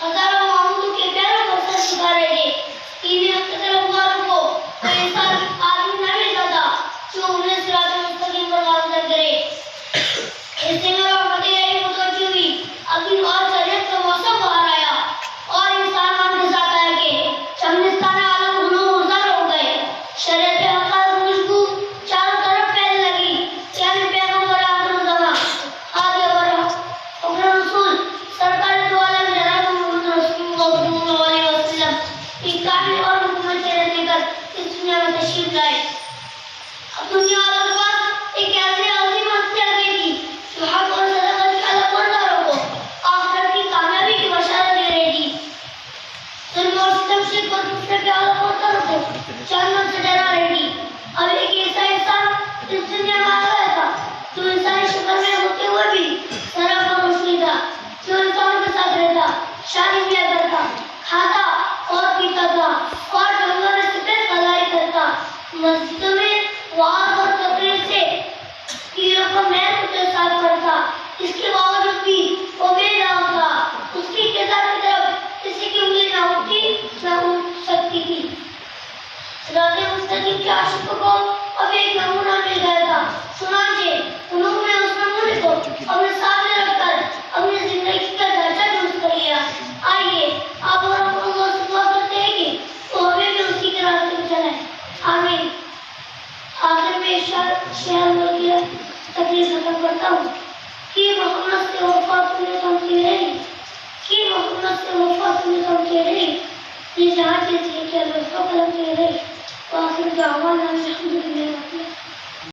हजारों मामूलों के पैरों पर सर झुका रहे टीवी अक्सर अखबारों को कोई ऐसा आदमी न मिल जाता जो उन्हें सिरात मुस्तकीम पर गामजन करे। ऐसे में रहमत इलाही मुतवज्जो हुई। अब दिन और शरीयत का मौसम बाहर आया और इंसान मन के साथ आया कि शमनिस्तान आलम गुलू गुलजार हो गए। शरीयत हक़ खुशबू चारों तरफ फैलने लगी। यानी पैगंबर आखिर ज़माना आदि और रसूल सरकार दो आलम जनाब मोहम्मद रसूलुल्लाह सल्लल्लाहु अलैहि वसल्लम की काबिल और हुकूमत के रहने कर इस दुनिया में तशरीफ लाए। अब दुनिया वालों के पास एक ऐसी अजीम हस्ती आ गई थी जो हक और सदाकत के अलग वरदारों को आखिरत की कामयाबी की बशारत दे रही थी। जुल्म और सितम से और कुफ्र के अलग वरदारों को जहन्नम से डरा रही थी। अब एक ऐसा इंसान इस दुनिया में आ गया था जो इंसानी शक्ल में होते हुए भी सराफा रोशनी था, जो इंसानों के साथ रहता, शादी किया करता, खाता और पीता था और जंगल में सफेद सवारी करता, मस्जिदों में वाज और तकरीर से कीड़ों को महल के साथ करता। इसके बावजूद भी वो बेदाग था। उसकी किताब की तरफ किसी की उंगली न उठती न उठ सकती थी। राज़े मुस्तकीम के आशिकों को अब एक नमूना मिल गया था। सुनाचे उन्होंने उस नमूने को अपने सामने रखकर अपनी जिंदगी का ढांचा दुरुस्त कर लिया। आइए आप और हम अल्लाह से दुआ करते हैं कि वो हमें भी उसी के रास्ते पर चलाए। आमीन। आखिर में शेर की तकरीर खत्म करता हूँ कि मोहम्मद से वफा तुमने कम की रही, कि मोहम्मद से वफा तुमने कम की रही, ये जहाँ चीज़ है कि अल्लाह को कलम की रही। आखिर दावा अल्हम्दुलिल्लाह।